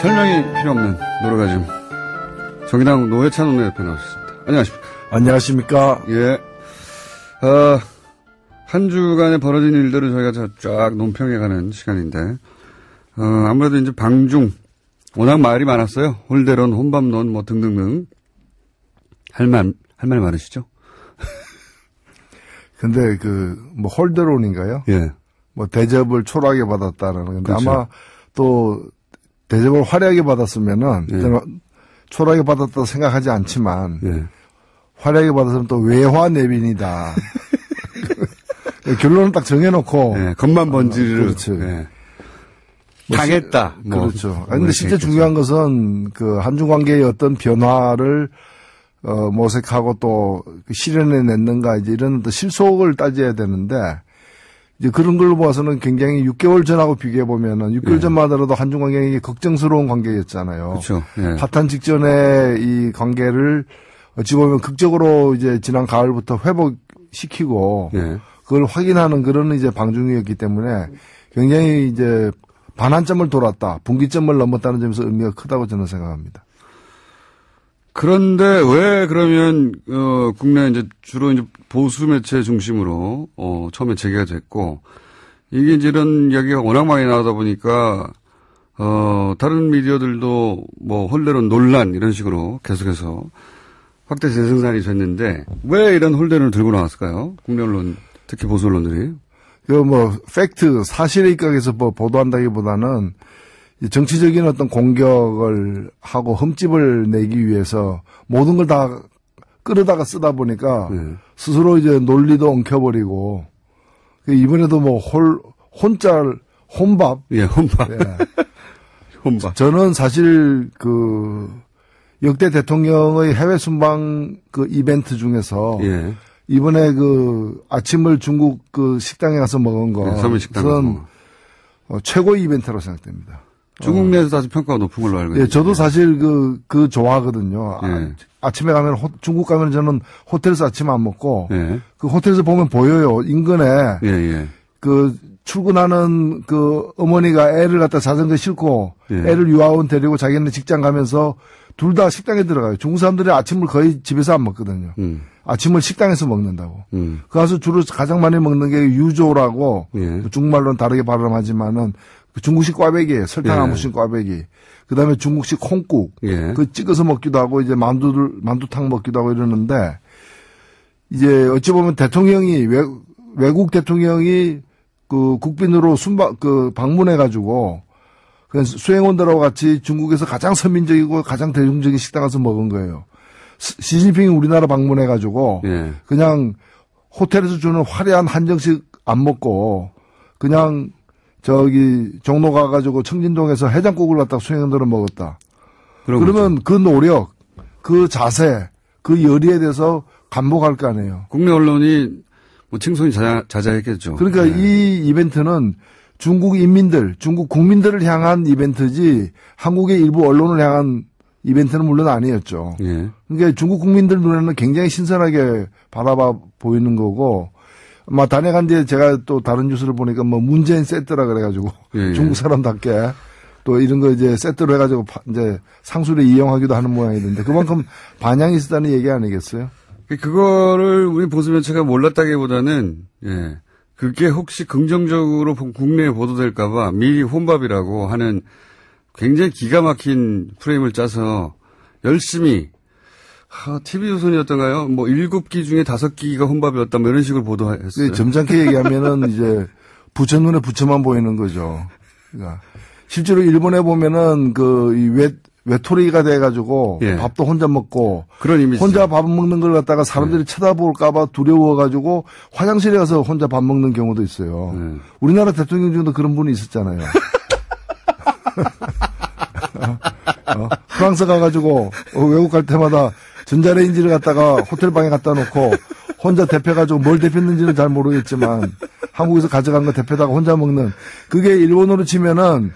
설명이 필요 없는 노래가즘. 정의당 노회찬 원내대표 나오셨습니다. 안녕하십니까. 안녕하십니까. 예. 한 주간에 벌어진 일들을 저희가 쫙 논평해가는 시간인데, 아무래도 이제 방중, 워낙 말이 많았어요. 홀대론, 혼밥론, 뭐 등등등. 할 말 많으시죠? 근데 뭐 홀대론인가요? 예. 뭐 대접을 초라하게 받았다라는 건데 그렇죠. 아마 또 대접을 화려하게 받았으면은 예. 저는 초라하게 받았다고 생각하지 않지만 예. 화려하게 받았으면 또 외화 내빈이다. 결론을 딱 정해놓고. 예. 겉만 번지르르. 그렇죠. 예. 당했다. 뭐 그렇죠. 근데 진짜 중요한 것은 한중 관계의 어떤 변화를 모색하고 또 실현해 냈는가 이제 이런 또 실속을 따져야 되는데 이제 그런 걸로 봐서는 굉장히 6개월 전하고 비교해 보면은 6개월 예. 전만 하더라도 한중 관계가 걱정스러운 관계였잖아요. 그렇죠. 예. 파탄 직전에 이 관계를 어찌 보면 극적으로 이제 지난 가을부터 회복시키고 예. 그걸 확인하는 그런 이제 방중이었기 때문에 굉장히 이제 반환점을 돌았다, 분기점을 넘었다는 점에서 의미가 크다고 저는 생각합니다. 그런데 왜 그러면 국내 이제 주로 이제 보수 매체 중심으로 처음에 재개가 됐고 이게 이제 이런 이야기가 워낙 많이 나오다 보니까 다른 미디어들도 뭐 홀대론 논란 이런 식으로 계속해서 확대 재생산이 됐는데 왜 이런 홀대론을 들고 나왔을까요? 국내 언론, 특히 보수 언론들이. 팩트, 사실에 입각해서 뭐 보도한다기보다는 정치적인 어떤 공격을 하고 흠집을 내기 위해서 모든 걸 다 끌어다가 쓰다 보니까 스스로 이제 논리도 엉켜버리고 이번에도 뭐 혼밥. 예, 혼밥. 예. 혼밥. 저는 사실 역대 대통령의 해외 순방 이벤트 중에서 예. 이번에 아침을 중국 식당에 가서 먹은 거. 네, 서민식당. 최고 이벤트라고 생각됩니다. 중국 내에서 아주 평가가 높은 걸로 알고 있습니다. 예, 저도 사실 좋아하거든요. 예. 아침에 가면, 중국 가면 저는 호텔에서 아침 안 먹고, 예. 호텔에서 보면 보여요. 인근에. 예, 예. 출근하는 어머니가 애를 갖다 자전거 싣고, 예. 애를 유아원 데리고 자기네 직장 가면서 둘 다 식당에 들어가요. 중국 사람들이 아침을 거의 집에서 안 먹거든요. 아침을 식당에서 먹는다고. 가서 주로 가장 많이 먹는 게 유조라고, 예. 중국말로는 다르게 발음하지만은, 중국식 꽈배기예요. 설탕 예. 안 묻힌 꽈배기. 그 다음에 중국식 콩국. 예. 찍어서 먹기도 하고, 이제 만두탕 먹기도 하고 이러는데, 이제 어찌 보면 대통령이, 외국 대통령이 국빈으로 방문해가지고, 그냥 수행원들하고 같이 중국에서 가장 서민적이고 가장 대중적인 식당 가서 먹은 거예요. 시진핑이 우리나라 방문해가지고, 예. 그냥 호텔에서 주는 화려한 한정식 안 먹고, 그냥 종로 가가지고 청진동에서 해장국을 갖다가 수행원들은 먹었다. 그러면 거죠. 그 노력, 그 자세, 그 열의에 대해서 감복할 거 아니에요. 국내 언론이 뭐 칭송이 자자했겠죠. 그러니까 네. 이 이벤트는 중국 국민들을 향한 이벤트지 한국의 일부 언론을 향한 이벤트는 물론 아니었죠. 예. 그러니까 중국 국민들 눈에는 굉장히 신선하게 바라봐 보이는 거고, 단에 뒤에 제가 또 다른 뉴스를 보니까 문재인 세트라 그래가지고 예. 중국 사람답게 또 이런 거 이제 세트로 해가지고 이제 상술에 이용하기도 하는 모양이던데 그만큼 반향이 있었다는 얘기 아니겠어요? 그거를 우리 보수 매체가 몰랐다기보다는 예. 그게 혹시 긍정적으로 국내에 보도될까봐 미리 혼밥이라고 하는 굉장히 기가 막힌 프레임을 짜서 열심히 TV조선이었던가요? 7기 중에 5기가 혼밥이었다, 이런 식으로 보도했어요. 점잖게 얘기하면은 이제 부처 눈에 부처만 보이는 거죠. 그러니까 실제로 일본에 보면은 외톨이가 돼가지고 예. 밥도 혼자 먹고 그런 이미지. 혼자 밥 먹는 걸 갖다가 사람들이 쳐다볼까봐 두려워가지고 화장실에 가서 혼자 밥 먹는 경우도 있어요. 우리나라 대통령 중에도 그런 분이 있었잖아요. 프랑스 가가지고 외국 갈 때마다 전자레인지를 갖다가 호텔 방에 갖다 놓고 혼자 데펴가지고 뭘 데폈는지는 잘 모르겠지만 한국에서 가져간 거 데펴다가 혼자 먹는 그게 일본어로 치면은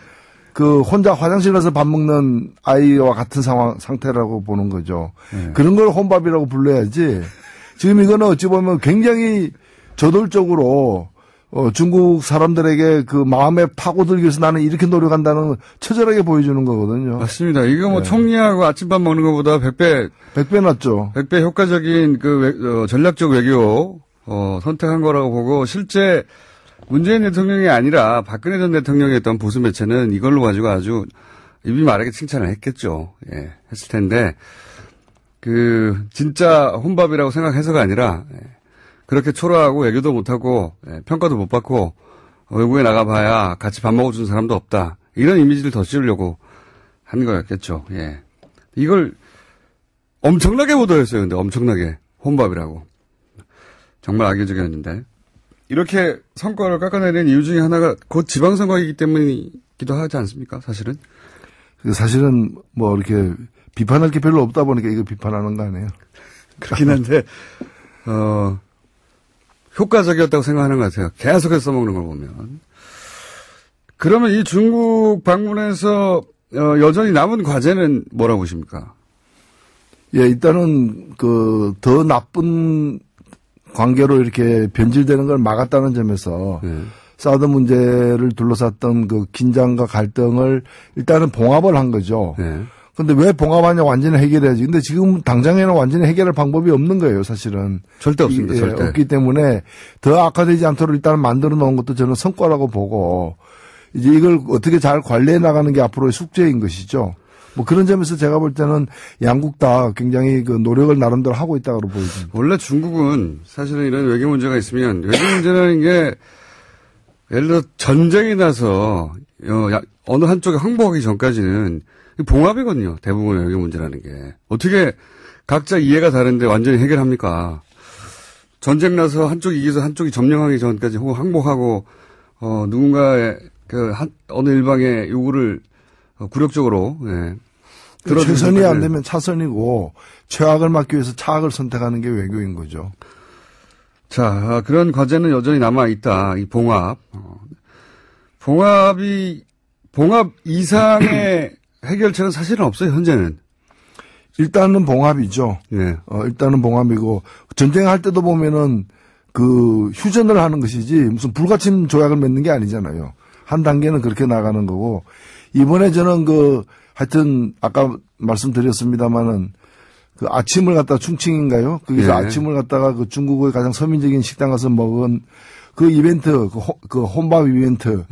혼자 화장실 가서 밥 먹는 아이와 같은 상태라고 보는 거죠. 그런 걸 혼밥이라고 불러야지. 지금 이거는 어찌 보면 굉장히 저돌적으로 중국 사람들에게 그 마음에 파고들기 위해서 나는 이렇게 노력한다는 처절하게 보여주는 거거든요. 맞습니다. 이거 뭐 총리하고 아침밥 먹는 것보다 100배 낫죠. 100배 효과적인 전략적 외교, 선택한 거라고 보고 실제 문재인 대통령이 아니라 박근혜 전 대통령이 했던 보수 매체는 이걸로 가지고 아주 입이 마르게 칭찬을 했겠죠. 예, 했을 텐데, 진짜 혼밥이라고 생각해서가 아니라, 그렇게 초라하고 외교도 못하고 평가도 못 받고 외국에 나가봐야 같이 밥 먹어주는 사람도 없다. 이런 이미지를 더 씌우려고 한 거였겠죠. 예. 이걸 엄청나게 보도했어요. 근데 엄청나게 혼밥이라고. 정말 악의적이었는데. 이렇게 성과를 깎아내는 이유 중에 하나가 곧 지방선거이기 때문이기도 하지 않습니까? 사실은. 사실은 뭐 이렇게 비판할 게 별로 없다 보니까 이거 비판하는 거 아니에요. 그렇긴 한데 효과적이었다고 생각하는 것 같아요. 계속해서 써먹는 걸 보면. 그러면 이 중국 방문에서 여전히 남은 과제는 뭐라고 보십니까? 예, 일단은 더 나쁜 관계로 이렇게 변질되는 걸 막았다는 점에서 사드 문제를 둘러쌌던 그 긴장과 갈등을 일단은 봉합을 한 거죠. 근데 왜 봉합하냐 완전히 해결해야지. 근데 지금 당장에는 완전히 해결할 방법이 없는 거예요, 사실은. 절대 없습니다, 절대. 없기 때문에 더 악화되지 않도록 일단 만들어 놓은 것도 저는 성과라고 보고 이제 이걸 어떻게 잘 관리해 나가는 게 앞으로의 숙제인 것이죠. 뭐 그런 점에서 제가 볼 때는 양국 다 굉장히 노력을 나름대로 하고 있다고 보여집니다. 원래 중국은 사실은 이런 외교 문제가 있으면 외교 문제라는 게 예를 들어 전쟁이 나서 어느 한쪽에 항복하기 전까지는 봉합이거든요. 대부분의 외교 문제라는 게. 어떻게 각자 이해가 다른데 완전히 해결합니까? 전쟁 나서 한쪽이 이겨서 한쪽이 점령하기 전까지 혹은 항복하고 누군가의 어느 일방의 요구를 굴욕적으로 최선이 안 되면 차선이고 최악을 막기 위해서 차악을 선택하는 게 외교인 거죠. 자, 그런 과제는 여전히 남아 있다. 이 봉합. 봉합 이상의 해결책은 사실은 없어요, 현재는. 일단은 봉합이죠. 네. 일단은 봉합이고, 전쟁할 때도 보면은, 휴전을 하는 것이지, 무슨 불가침 조약을 맺는 게 아니잖아요. 한 단계는 그렇게 나가는 거고, 이번에 저는 하여튼, 아까 말씀드렸습니다마는, 아침을 갖다가 충칭인가요? 거기서 아침을 갖다가 중국의 가장 서민적인 식당 가서 먹은 그 이벤트, 혼밥 이벤트를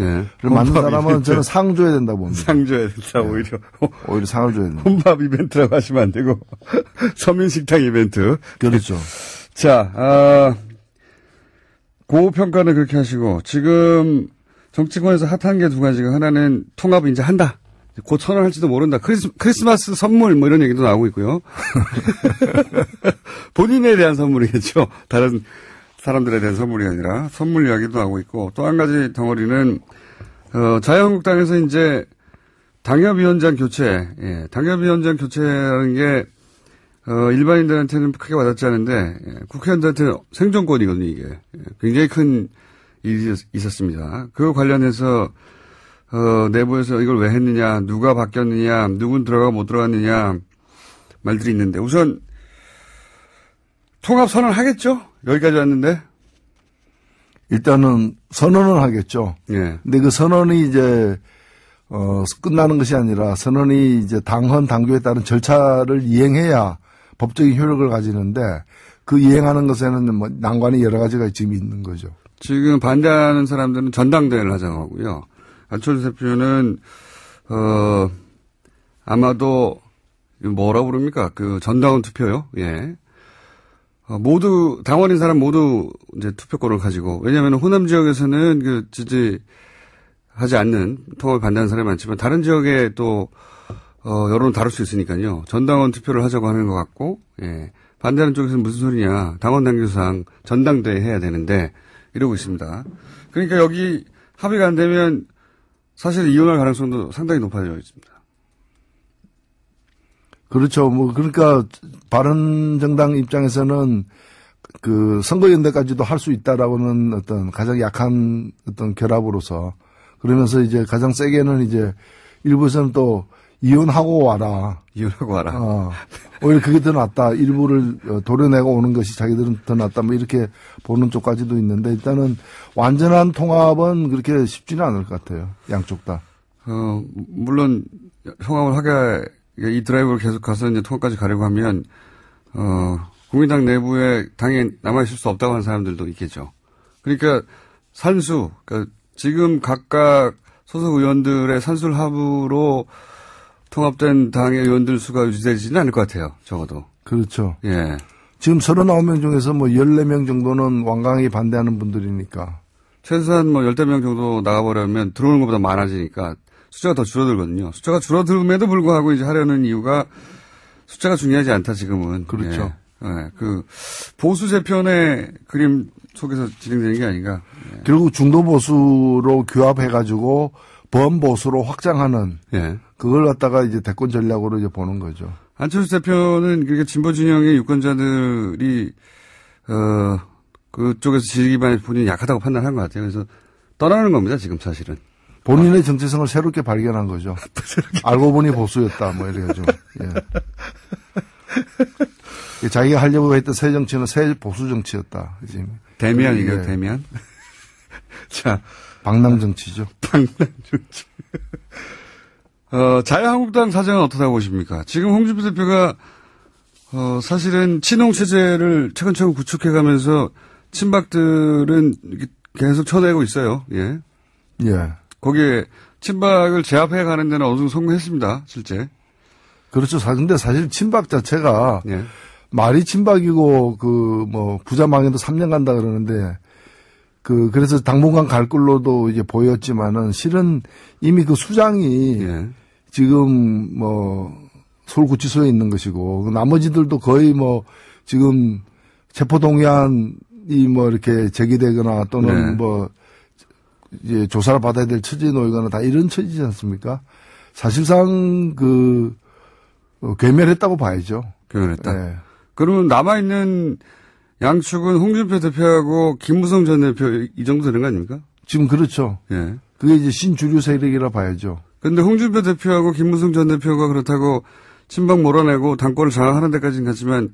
만든 사람은 이벤트. 저는 상 줘야 된다고 봅니다. 상 줘야 된다, 오히려. 오히려 상을 줘야 된다. 혼밥 이벤트라고 하시면 안 되고, 서민식당 이벤트. 그렇죠. 자, 고평가는 그렇게 하시고, 지금 정치권에서 핫한 게 두 가지가 하나는 통합을 이제 한다. 곧 선언할지도 모른다. 크리스마스 선물 뭐 이런 얘기도 나오고 있고요. 본인에 대한 선물이겠죠. 다른 사람들에 대한 선물이 아니라 선물 이야기도 나오고 있고 또 한 가지 덩어리는 자유한국당에서 이제 당협위원장 교체, 당협위원장 교체라는 게 일반인들한테는 크게 와닿지 않은데 국회의원들한테는 생존권이거든요. 이게 굉장히 큰 일이 있었습니다. 그 관련해서 내부에서 이걸 왜 했느냐, 누가 바뀌었느냐, 누군 들어가고 못 들어갔느냐 말들이 있는데 우선 통합 선언하겠죠? 여기까지 왔는데. 일단은 선언을 하겠죠. 예. 근데 그 선언이 이제 끝나는 것이 아니라 선언이 이제 당헌 당규에 따른 절차를 이행해야 법적인 효력을 가지는데 그 이행하는 것에는 뭐 난관이 여러 가지가 지금 있는 거죠. 지금 반대하는 사람들은 전당대회를 하자고 하고요. 안철수 대표는 아마도 뭐라고 부릅니까? 전당원 투표요. 예. 모두 당원인 사람 모두 이제 투표권을 가지고 왜냐하면 호남 지역에서는 지지하지 않는 통합을 반대하는 사람이 많지만 다른 지역에 또 여론을 다룰 수 있으니까요. 전당원 투표를 하자고 하는 것 같고 예. 반대하는 쪽에서는 무슨 소리냐. 당원 당규상 전당대회 해야 되는데 이러고 있습니다. 그러니까 여기 합의가 안 되면 사실 이혼할 가능성도 상당히 높아져 있습니다. 그렇죠. 그러니까 바른정당 입장에서는 선거연대까지도 할 수 있다라고는 어떤 가장 약한 어떤 결합으로서 그러면서 이제 가장 세게는 이제 일부에서는 또 이혼하고 와라. 이혼하고 와라. 오히려 그게 더 낫다. 일부를 도려내고 오는 것이 자기들은 더 낫다. 뭐 이렇게 보는 쪽까지도 있는데 일단은 완전한 통합은 그렇게 쉽지는 않을 것 같아요. 양쪽 다. 물론 통합을 하게 이 드라이브를 계속 가서 이제 통합까지 가려고 하면 국민당 내부에 당에 남아있을 수 없다고 하는 사람들도 있겠죠. 그러니까 산수, 그러니까 지금 각각 소속 의원들의 산술 합으로 통합된 당의 의원들 수가 유지되지는 않을 것 같아요. 적어도. 그렇죠. 예. 지금 39명 중에서 뭐 14명 정도는 완강히 반대하는 분들이니까. 최소한 뭐 10명 정도 나가버리면 들어오는 것보다 많아지니까 숫자가 더 줄어들거든요. 숫자가 줄어들음에도 불구하고 이제 하려는 이유가 숫자가 중요하지 않다 지금은. 그렇죠. 예. 예. 그 보수 재편의 그림 속에서 진행되는 게 아닌가. 예. 결국 중도 보수로 규합해가지고 범보수로 확장하는. 예. 그걸 갖다가 이제 대권 전략으로 이제 보는 거죠. 안철수 대표는 그렇게 진보 진영의 유권자들이 그쪽에서 지지 기반이 본인이 약하다고 판단한 것 같아요. 그래서 떠나는 겁니다. 지금 사실은. 본인의 정체성을 새롭게 발견한 거죠. 알고 보니 보수였다. 뭐 이래가지고. 예. 자기가 하려고 했던 새 정치는 새 보수 정치였다. 지금. 대면이요, 대면. 자, 방랑 정치죠. 방랑 정치. 자유한국당 사정은 어떻다고 보십니까? 지금 홍준표 대표가 사실은 친홍 체제를 차근차근 구축해가면서 친박들은 계속 쳐내고 있어요. 예. 예. 거기에 친박을 제압해 가는 데는 어느 정도 성공했습니다. 실제. 그렇죠. 근데 사실 친박 자체가 예. 말이 친박이고 부자망에도 3년 간다 그러는데 그래서 당분간 갈 걸로도 이제 보였지만은 실은 이미 그 수장이 예. 지금 서울구치소에 있는 것이고 나머지들도 거의 지금 체포동의안이 이렇게 제기되거나 또는 네. 이제 조사를 받아야 될 처지에 놓이거나 다 이런 처지지 않습니까? 사실상 괴멸했다고 봐야죠. 괴멸했다. 네. 그러면 남아있는 양측은 홍준표 대표하고 김무성 전 대표 이 정도 되는 거 아닙니까? 지금 그렇죠. 예. 그게 이제 신주류 세력이라 봐야죠. 근데 홍준표 대표하고 김무성 전 대표가 그렇다고 친박 몰아내고 당권을 장악하는 데까지는 갔지만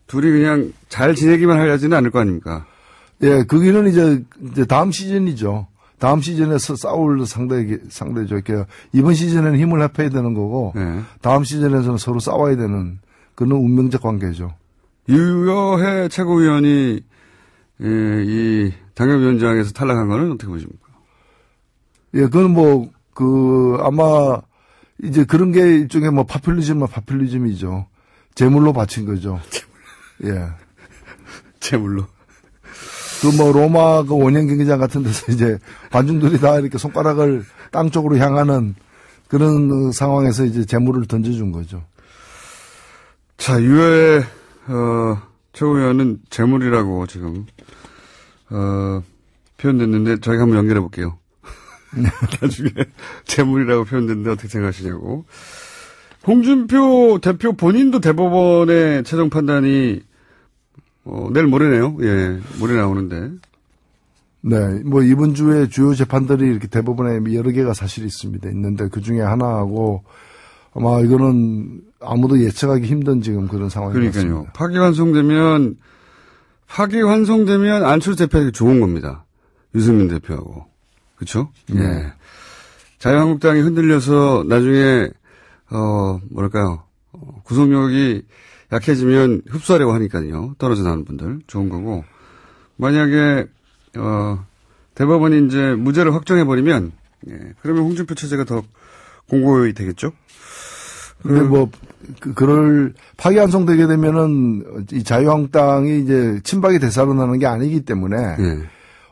둘이 그냥 잘 지내기만 하려지는 않을 거 아닙니까? 예, 거기는 이제 다음 시즌이죠. 다음 시즌에서 싸울 상대죠. 이렇게 이번 시즌에는 힘을 합해야 되는 거고 예. 다음 시즌에서는 서로 싸워야 되는 그런 운명적 관계죠. 유여해 최고위원이 이 당협위원장에서 탈락한 거는 어떻게 보십니까? 예, 그건 아마 이제 그런 게 일종의 파퓰리즘이죠. 재물로 바친 거죠. 예. 재물로. 로마 원형 경기장 같은 데서 이제 관중들이 다 이렇게 손가락을 땅 쪽으로 향하는 그런 상황에서 이제 재물을 던져준 거죠. 자, 유여해 최고위원은 재물이라고 지금 표현됐는데 저희가 한번 연결해 볼게요. 나중에 재물이라고 표현됐는데 어떻게 생각하시냐고. 홍준표 대표 본인도 대법원의 최종 판단이 내일 모레네요. 예, 모레 나오는데. 네, 이번 주에 주요 재판들이 이렇게 대법원에 여러 개가 사실 있는데 그 중에 하나하고 아마 이거는 아무도 예측하기 힘든 지금 그런 상황입니다. 그러니까요. 파기환송되면 안철수 대표에게 좋은 겁니다. 유승민 대표하고. 그렇죠? 예. 자유한국당이 흔들려서 나중에 구속력이 약해지면 흡수하려고 하니까요. 떨어져 나오는 분들 좋은 거고. 만약에 대법원이 이제 무죄를 확정해 버리면 그러면 홍준표 체제가 더 공고히 되겠죠? 근데 그럴 파기환송되게 되면은 이 자유한국당이 이제 친박이 되살아나는 게 아니기 때문에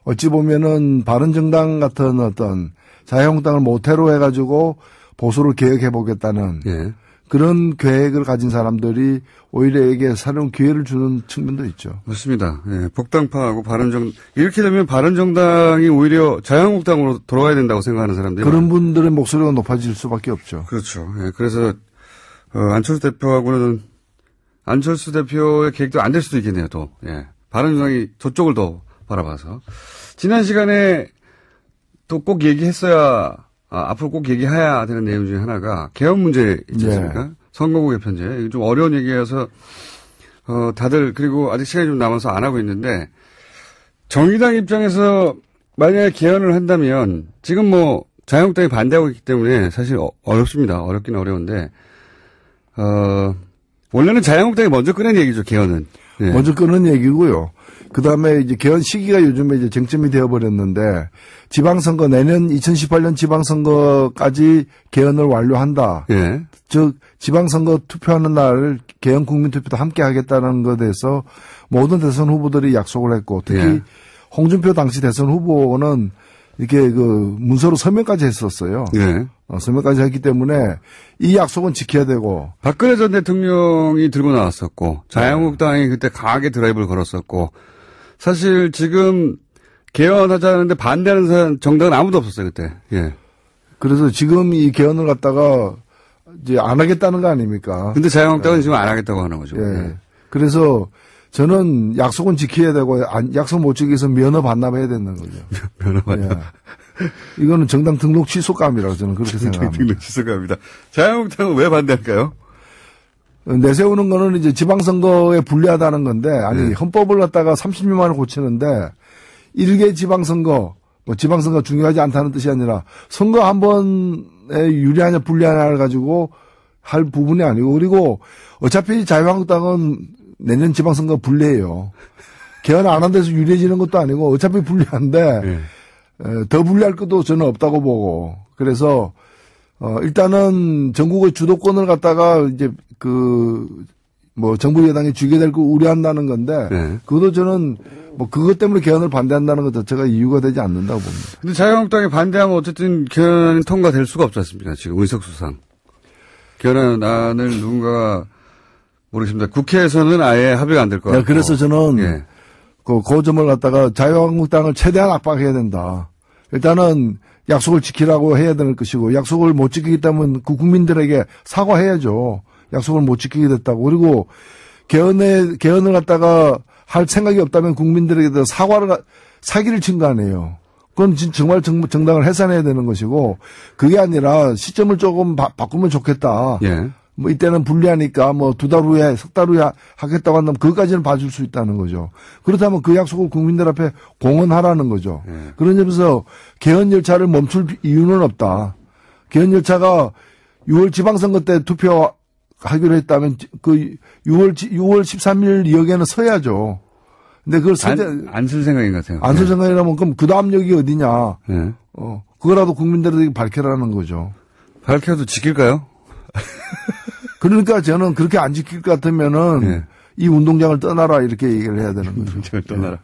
어찌 보면은 바른정당 같은 어떤 자유한국당을 모태로 해가지고 보수를 개혁해보겠다는 그런 계획을 가진 사람들이 오히려 에게 새로운 기회를 주는 측면도 있죠. 맞습니다. 예, 복당파하고 이렇게 되면 바른정당이 오히려 자유한국당으로 돌아가야 된다고 생각하는 사람들이 그런 분들의 목소리가 높아질 수밖에 없죠. 그렇죠. 예, 그래서 안철수 대표의 계획도 안 될 수도 있겠네요. 또 바른정당이 저쪽을 더 바라봐서 지난 시간에 또 꼭 얘기했어야 앞으로 꼭 얘기해야 되는 내용 중에 하나가 개헌 문제 있지 않습니까? 네. 선거구 개편제. 이게 좀 어려운 얘기여서, 다들 그리고 아직 시간이 좀 남아서 안 하고 있는데 정의당 입장에서 만약에 개헌을 한다면 지금 뭐 자유한국당이 반대하고 있기 때문에 사실 어렵습니다. 어렵긴 어려운데, 원래는 자유한국당이 먼저 꺼낸 얘기죠, 개헌은. 네. 먼저 꺼낸 얘기고요. 그 다음에 이제 개헌 시기가 요즘에 이제 쟁점이 되어버렸는데, 지방선거, 내년 2018년 지방선거까지 개헌을 완료한다. 예. 즉, 지방선거 투표하는 날 개헌 국민투표도 함께 하겠다는 것에 대해서 모든 대선 후보들이 약속을 했고, 특히 예. 홍준표 당시 대선 후보는 이렇게 그 문서로 서명까지 했었어요. 예. 서명까지 했기 때문에 이 약속은 지켜야 되고. 박근혜 전 대통령이 들고 나왔었고, 자유한국당이 그때 강하게 드라이브를 걸었었고, 사실 지금 개헌하자는데 반대하는 정당은 아무도 없었어요, 그때. 예. 그래서 지금 이 개헌을 갖다가 이제 안 하겠다는 거 아닙니까? 근데 자유한국당은 지금 안 하겠다고 하는 거죠. 예. 예. 그래서 저는 약속은 지켜야 되고, 약속 못 지키서 면허 반납해야 되는 거죠. 면허 반납. 예. 이거는 정당 등록 취소감이라고 저는 그렇게 생각합니다. 등록 취소감입니다. 자유한국당은 왜 반대할까요? 내세우는 거는 이제 지방선거에 불리하다는 건데, 아니, 네. 헌법을 갖다가 30년만에 고치는데, 1개 지방선거, 뭐 지방선거 중요하지 않다는 뜻이 아니라, 선거 한 번에 유리하냐 불리하냐를 가지고 할 부분이 아니고, 그리고 어차피 자유한국당은 내년 지방선거 불리해요. 개헌 안 한 데서 유리해지는 것도 아니고, 어차피 불리한데, 네. 더 불리할 것도 저는 없다고 보고, 그래서, 일단은 전국의 주도권을 갖다가 이제 뭐 정부 여당이 쥐게 될 거 우려한다는 건데, 네. 그것도 저는 뭐 그것 때문에 개헌을 반대한다는 것 자체가 이유가 되지 않는다고 봅니다. 근데 자유한국당이 반대하면 어쨌든 개헌이 통과될 수가 없지 않습니까? 지금 의석수상. 개헌안을 누군가가 모르겠습니다. 국회에서는 아예 합의가 안 될 것 같고. 그래서 저는 예. 그 점을 갖다가 자유한국당을 최대한 압박해야 된다. 일단은 약속을 지키라고 해야 되는 것이고, 약속을 못 지키기 때문에 그 국민들에게 사과해야죠. 약속을 못 지키게 됐다고. 그리고 개헌을 갖다가 할 생각이 없다면 국민들에게 사기를 친 거 아니에요. 그건 정말 정당을 해산해야 되는 것이고, 그게 아니라 시점을 조금 바꾸면 좋겠다. 예. 뭐 이때는 불리하니까 뭐 2달 후에, 3달 후에 하겠다고 한다면 그것까지는 봐줄 수 있다는 거죠. 그렇다면 그 약속을 국민들 앞에 공언하라는 거죠. 그런 점에서 개헌 열차를 멈출 이유는 없다. 개헌 열차가 6월 지방선거 때 투표하기로 했다면 그 6월 13일 역에는 서야죠. 근데 그걸 안 쓸 생각인 것 같아요. 안 쓸 생각이라면 그럼 그 다음 역이 어디냐. 네. 그거라도 국민들에게 밝혀라는 거죠. 밝혀도 지킬까요? 그러니까 저는 그렇게 안 지킬 것 같으면은 네. 이 운동장을 떠나라 이렇게 얘기를 해야 되는 거죠. 운동장을 떠나라.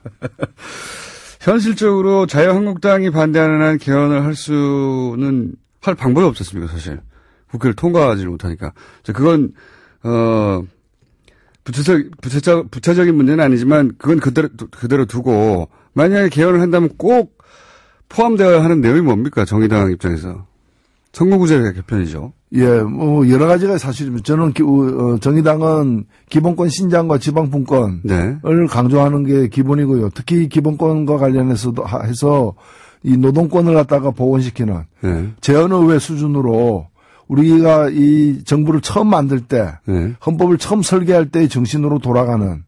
현실적으로 자유한국당이 반대하는 한 개헌을 할 방법이 없었습니까, 사실. 국회를 통과하지 못하니까. 그건, 부차적인 문제는 아니지만 그건 그대로 두고 만약에 개헌을 한다면 꼭 포함되어야 하는 내용이 뭡니까, 정의당 입장에서. 선거구제 개편이죠. 예, 뭐 여러 가지가 사실입니다. 저는 정의당은 기본권 신장과 지방분권을 네. 강조하는 게 기본이고요. 특히 기본권과 관련해서도 해서 이 노동권을 갖다가 보완시키는 네. 재헌의회 수준으로 우리가 이 정부를 처음 만들 때 네. 헌법을 처음 설계할 때의 정신으로 돌아가는,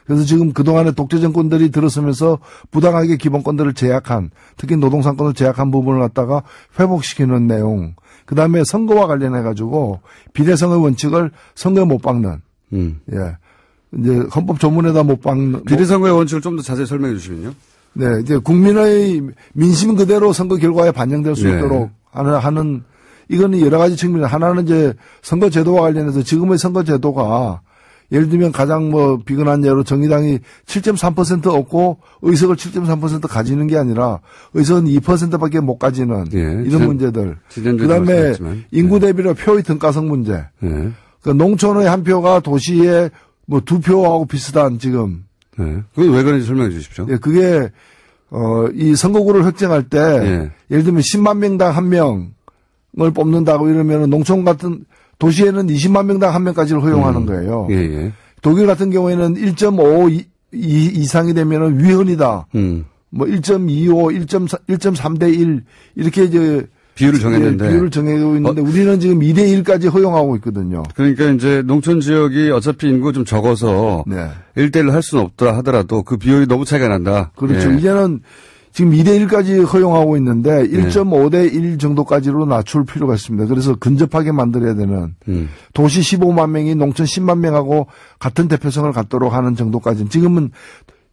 그래서 지금 그동안의 독재 정권들이 들어서면서 부당하게 기본권들을 제약한, 특히 노동상권을 제약한 부분을 갖다가 회복시키는 내용. 그 다음에 선거와 관련해가지고 비례성의 원칙을 선거에 못 박는. 예. 이제 헌법 조문에다 못 박는. 비례선거의 원칙을 좀 더 자세히 설명해 주시면요. 네. 이제 국민의 민심 그대로 선거 결과에 반영될 수 네. 있도록 하는, 이거는 여러 가지 측면. 하나는 이제 선거 제도와 관련해서 지금의 선거 제도가 예를 들면 가장 비근한 예로 정의당이 7.3% 얻고 의석을 7.3% 가지는 게 아니라 의석은 2%밖에 못 가지는 이런 문제들. 그다음에 인구 대비로 표의 등가성 문제. 그 농촌의 한 표가 도시의 2표하고 비슷한 지금. 그건 왜 그런지 설명해 주십시오. 예, 그게 이 선거구를 획정할 때 예를 들면 10만 명당 1명을 뽑는다고 이러면 농촌 같은 도시에는 20만 명당 1명까지를 허용하는 거예요. 예. 독일 같은 경우에는 1.5 이상이 되면은 위헌이다. 1.25, 1.3대 1 이렇게 이제 비율을 정했는데. 비율을 정하고 있는데 우리는 지금 2대1까지 허용하고 있거든요. 그러니까 이제 농촌 지역이 어차피 인구 좀 적어서 네. 1대1로 할 수는 없다 하더라도 그 비율이 너무 차이가 난다. 그렇죠. 예. 이제는 지금 2대1까지 허용하고 있는데 1.5대1 정도까지로 낮출 필요가 있습니다. 그래서 근접하게 만들어야 되는 도시 15만 명이 농촌 10만 명하고 같은 대표성을 갖도록 하는 정도까지. 지금은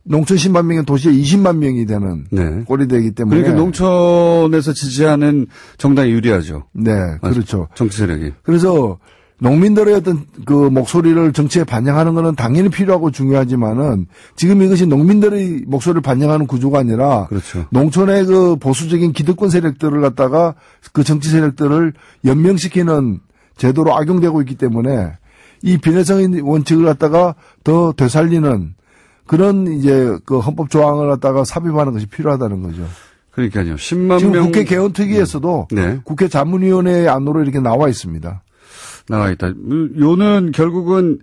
농촌 10만 명이 도시에 20만 명이 되는 네. 꼴이 되기 때문에. 그러니까 농촌에서 지지하는 정당이 유리하죠. 네, 그렇죠. 정치 세력이. 그래서 농민들의 어떤 그 목소리를 정치에 반영하는 것은 당연히 필요하고 중요하지만은 지금 이것이 농민들의 목소리를 반영하는 구조가 아니라 그렇죠. 농촌의 그 보수적인 기득권 세력들을 갖다가 그 정치 세력들을 연명시키는 제도로 악용되고 있기 때문에 이 비례성의 원칙을 갖다가 더 되살리는 그런 이제 그 헌법 조항을 갖다가 삽입하는 것이 필요하다는 거죠. 그러니까요. 10만 지금 명. 국회 개헌특위에서도 네. 국회 자문위원회 안으로 이렇게 나와 있습니다. 나와 있다. 요는 결국은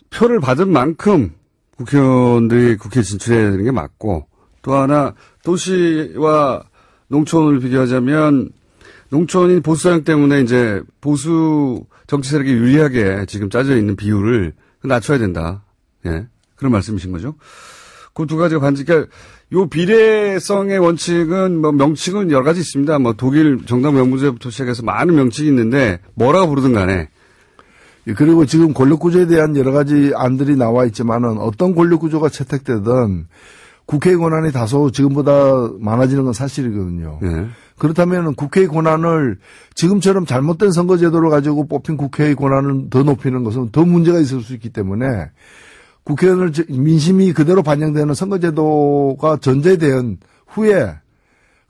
표를 받은 만큼 국회의원들이 국회에 진출해야 되는 게 맞고 또 하나 도시와 농촌을 비교하자면 농촌인 보수 성향 때문에 이제 보수 정치 세력이 유리하게 지금 짜져 있는 비율을 낮춰야 된다. 예. 그런 말씀이신 거죠. 그 두 가지가 반지. 그러니까 요 비례성의 원칙은 뭐 명칭은 여러 가지 있습니다. 뭐 독일 정당 명부제부터 시작해서 많은 명칭이 있는데 뭐라고 부르든 간에. 그리고 지금 권력구조에 대한 여러 가지 안들이 나와 있지만은 어떤 권력구조가 채택되든 국회의 권한이 다소 지금보다 많아지는 건 사실이거든요. 예. 그렇다면 국회의 권한을 지금처럼 잘못된 선거제도를 가지고 뽑힌 국회의 권한을 더 높이는 것은 더 문제가 있을 수 있기 때문에 국회의원을 민심이 그대로 반영되는 선거제도가 전제된 후에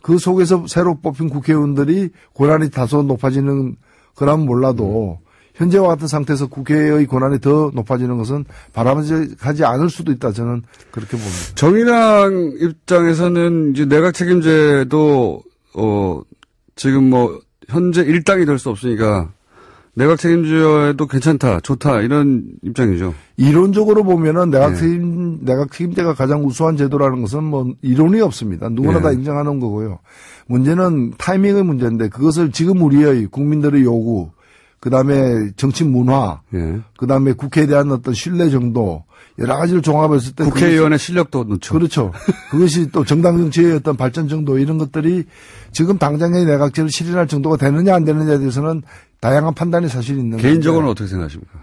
그 속에서 새로 뽑힌 국회의원들이 권한이 다소 높아지는 거라면 몰라도 현재와 같은 상태에서 국회의 권한이 더 높아지는 것은 바람직하지 않을 수도 있다. 저는 그렇게 봅니다. 정의당 입장에서는 이제 내각 책임제도 지금 뭐 현재 일당이 될 수 없으니까 내각 책임제도 괜찮다, 좋다 이런 입장이죠. 이론적으로 보면은 내각 책임제가 가장 우수한 제도라는 것은 뭐 이론이 없습니다. 누구나 다 인정하는 거고요. 문제는 타이밍의 문제인데 그것을 지금 우리의 국민들의 요구, 그다음에 정치 문화, 그다음에 국회에 대한 어떤 신뢰 정도 여러 가지를 종합했을 때 국회의원의 실력도 넣죠. 그렇죠. 그것이 또 정당 정치의 어떤 발전 정도 이런 것들이 지금 당장의 내각제를 실현할 정도가 되느냐 안 되느냐에 대해서는 다양한 판단이 사실 있는 거죠. 개인적으로는 어떻게 생각하십니까?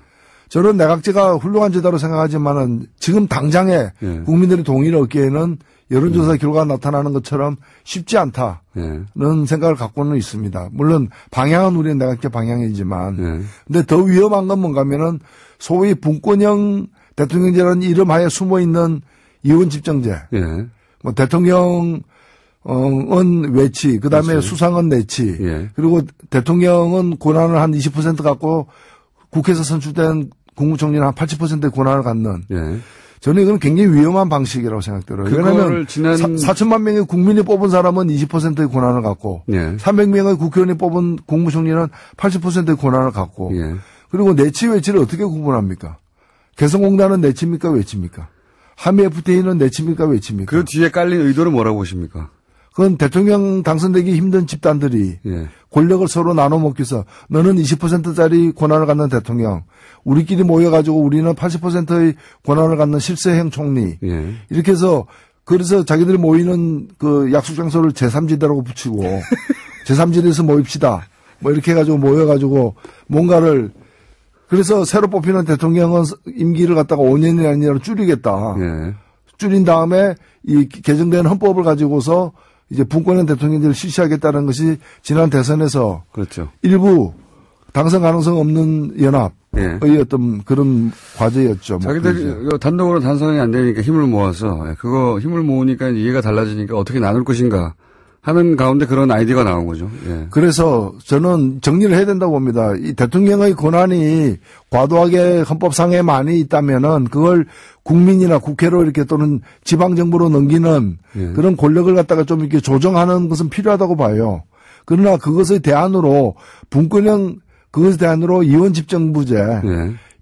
저는 내각제가 훌륭한 제도로 생각하지만은 지금 당장에 국민들의 동의를 얻기에는 여론조사 결과가 나타나는 것처럼 쉽지 않다는 생각을 갖고는 있습니다. 물론 방향은 우리의 내각제 방향이지만 근데 더 위험한 건 뭔가 하면은 소위 분권형 대통령제라는 이름 하에 숨어 있는 이원 집정제. 뭐 대통령은 외치, 그다음에 그렇지. 수상은 내치. 그리고 대통령은 권한을 한 20% 갖고 국회에서 선출된 국무총리는 한 80%의 권한을 갖는. 저는 이건 굉장히 위험한 방식이라고 생각들어요. 왜냐하면 4천만 명의 국민이 뽑은 사람은 20%의 권한을 갖고 300명의 국회의원이 뽑은 국무총리는 80%의 권한을 갖고 그리고 내치 외치를 어떻게 구분합니까? 개성공단은 내치입니까 외치입니까? 한미 FTA는 내치입니까 외치입니까? 그 뒤에 깔린 의도는 뭐라고 보십니까? 그건 대통령 당선되기 힘든 집단들이 권력을 서로 나눠 먹기 위해서 너는 20%짜리 권한을 갖는 대통령, 우리끼리 모여가지고 우리는 80%의 권한을 갖는 실세형 총리. 이렇게 해서 그래서 자기들이 모이는 그 약속 장소를 제3지대라고 붙이고 제3지대에서 모입시다. 뭐 이렇게 해가지고 모여가지고 뭔가를 그래서 새로 뽑히는 대통령은 임기를 갖다가 5년이 아니라 줄이겠다. 줄인 다음에 이 개정된 헌법을 가지고서 이제 분권형 대통령제를 실시하겠다는 것이 지난 대선에서 그렇죠. 일부 당선 가능성 없는 연합의 어떤 그런 과제였죠. 자기들이 단독으로 당선이 안 되니까 힘을 모아서 그거 힘을 모으니까 이해가 달라지니까 어떻게 나눌 것인가 하는 가운데 그런 아이디어가 나온 거죠. 그래서 저는 정리를 해야 된다고 봅니다. 이 대통령의 권한이 과도하게 헌법상에 많이 있다면은 그걸 국민이나 국회로 이렇게 또는 지방정부로 넘기는 그런 권력을 갖다가 좀 이렇게 조정하는 것은 필요하다고 봐요. 그러나 그것의 대안으로 분권형 그것에 대한으로 이원 집정부제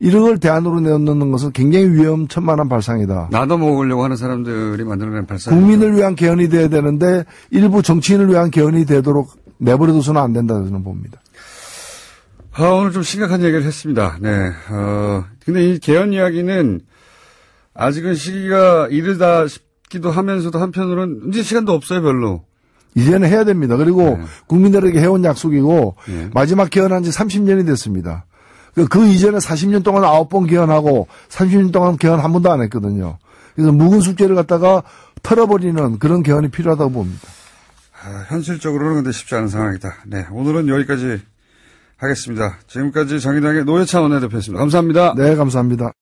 이런 걸 대안으로 내놓는 것은 굉장히 위험천만한 발상이다. 나도 먹으려고 하는 사람들이 만들어낸 발상. 국민을 위한 개헌이 돼야 되는데 일부 정치인을 위한 개헌이 되도록 내버려둬서는 안 된다 저는 봅니다. 오늘 좀 심각한 얘기를 했습니다. 네. 근데 이 개헌 이야기는 아직은 시기가 이르다 싶기도 하면서도 한편으로는 이제 시간도 없어요, 별로. 이제는 해야 됩니다. 그리고 네. 국민들에게 해온 약속이고 네. 마지막 개헌한 지 30년이 됐습니다. 그 이전에 40년 동안 9번 개헌하고 30년 동안 개헌 한 번도 안 했거든요. 그래서 묵은 숙제를 갖다가 털어버리는 그런 개헌이 필요하다고 봅니다. 현실적으로는 근데 쉽지 않은 상황이다. 네. 오늘은 여기까지 하겠습니다. 지금까지 정의당의 노회찬 원내대표였습니다. 감사합니다. 네, 감사합니다.